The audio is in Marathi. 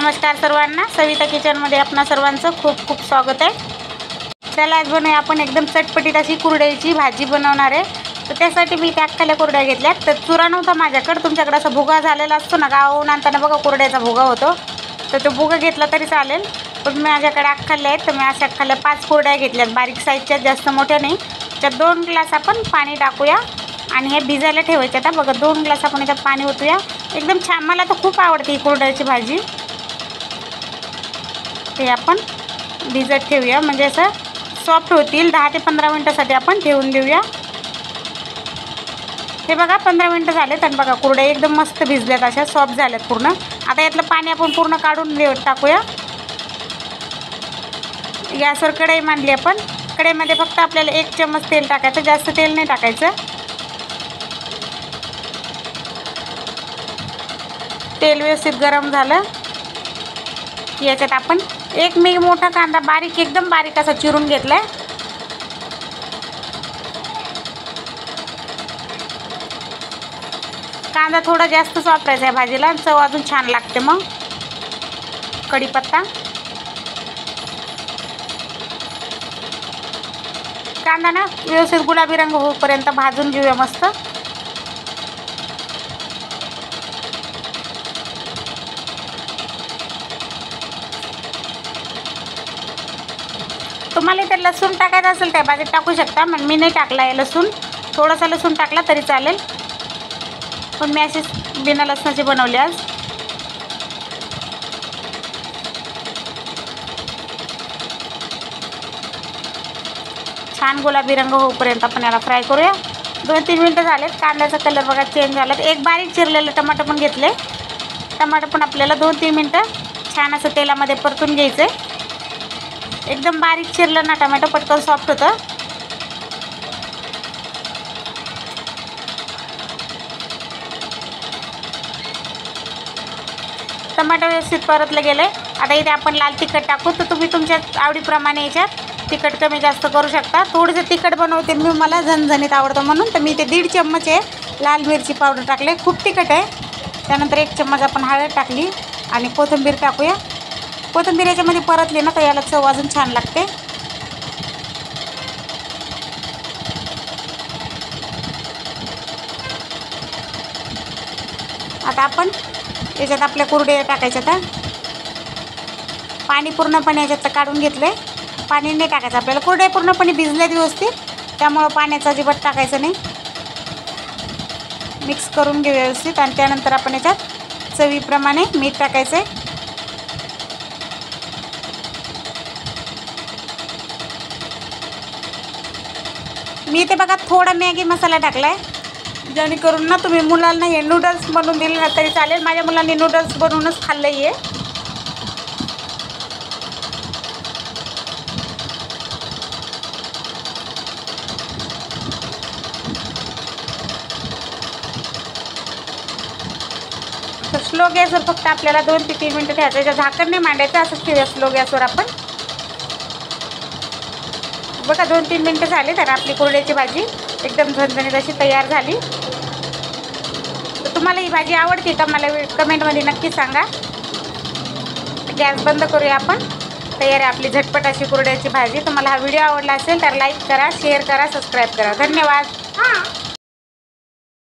नमस्कार सर्वांना, सविता किचनमध्ये आपणा सर्वांचं खूप खूप स्वागत आहे। चला आज बनवूया आपण एकदम चटपटीत अशी कुरडईची भाजी बनवणार आहे। तर त्यासाठी मी त्या अख्ख्या कुरड्या घेतल्या। तर चुरा नव्हता माझ्याकडे, तुमच्याकडे असा भुगा झालेला असतो ना, गावाहून आणताना बघा कुरड्याचा भुगा होतो, तर तो भुगा घेतला तरी चालेल। पण माझ्याकडे अख्खाल्या आहेत, तर मी अशा अख्खाल्या 5 कुरड्या घेतल्यात, बारीक साईजच्या, जास्त मोठ्या नाही। त्यात 2 ग्लास आपण पाणी टाकूया आणि हे भिजायला ठेवायचे। आता बघा 2 ग्लास आपण याच्यात पाणी ओतूया। एकदम छान, मला तर खूप आवडते ही कुरडईची भाजी। ते आपण भिजत ठेवूया, म्हणजे असं सॉफ्ट होतील। 10 ते 15 मिनिटासाठी आपण ठेवून देऊया। हे बघा 15 मिनिटं झालेत आणि बघा कुरड्या एकदम मस्त भिजल्यात, अशा सॉफ्ट झाल्यात पूर्ण। आता यातलं पाणी आपण पूर्ण काढून टाकूया। गॅसवर कढई मांडली आपण। कढईमध्ये फक्त आपल्याला 1 चम्मच तेल टाकायचं, जास्त तेल नाही टाकायचं। तेल व्यवस्थित गरम झालं की याच्यात आपण एक मोठा कांदा बारीक, एकदम बारीक असा चिरून घेतलाय। कांदा थोडा जास्तच वापरायचा आहे भाजीला, चव अजून छान लागते। मग कढीपत्ता, कांदा ना व्यवस्थित गुलाबी रंग होईपर्यंत भाजून घेऊया मस्त। तुम्हाला इथे लसूण टाकायचं असेल त्या भाजीत टाकू शकता, पण मी नाही टाकला आहे लसूण। थोडासा लसूण टाकला तरी चालेल, पण मी अशी बिना लसणाची बनवली आज। छान गुलाबी रंग होईपर्यंत आपण याला फ्राय करूया। 2-3 मिनिटं झालेत, कांद्याचा कलर बघा चेंज झाला। एक बारीक चिरलेलं टमाटर पण घेतले, टमाटर पण आपल्याला 2-3 मिनिटं छान असं तेलामध्ये परतून घ्यायचं आहे। एकदम बारीक चिरलं ना टमाटर, पटकन सॉफ्ट होतं। टमाटर व्यवस्थित परतलं गेलं आहे। आता इथे आपण लाल तिखट टाकू, तर तुम्ही तुमच्या आवडीप्रमाणे याच्यात तिखट कमी जास्त करू शकता। थोडंसं तिखट बनवते मी, मला झणझणीत आवडतं म्हणून, तर मी इथे 1.5 चम्मच लाल मिरची पावडर टाकले, खूप तिखट आहे। त्यानंतर 1 चम्मच आपण हळद टाकली आणि कोथिंबीर टाकूया। कोथिंबीर याच्यामध्ये परतली ना तर याला चव अजून छान लागते। आता आपण याच्यात आपल्या कुरडया टाकायच्या। आता पाणी पूर्णपणे याच्यात काढून घेतलंय, पाणी नाही टाकायचं आपल्याला। कुरडया पूर्णपणे भिजल्यात व्यवस्थित, त्यामुळं पाण्याचं अजिबात टाकायचं नाही। मिक्स करून घेऊ व्यवस्थित आणि त्यानंतर आपण याच्यात चवीप्रमाणे मीठ टाकायचं आहे। मी ते बघा थोडा मॅगी मसाला टाकलाय, जेणेकरून ना तुम्ही मुलांना हे नूडल्स बनवून दिले ना तरी चालेल। माझ्या मुलांनी नूडल्स बनवूनच खाल्लं आहे। तर स्लो गॅसवर फक्त आपल्याला 2 ते 3 मिनिटं ठेवायचं, याचं झाकण नाही मांडायचं, असंच ठेवूया स्लो गॅसवर आपण। बघा 2-3 मिनिटं झाली तर आपली कुरड्याची भाजी एकदम झणझणीत अशी तयार झाली। तर तुम्हाला ही भाजी आवडते का, मला कमेंटमध्ये नक्की सांगा। गॅस बंद करूया आपण। तयार आहे आपली झटपट अशी कुरड्याची भाजी। तुम्हाला हा व्हिडिओ आवडला असेल तर लाईक करा, शेअर करा, सबस्क्राईब करा। धन्यवाद।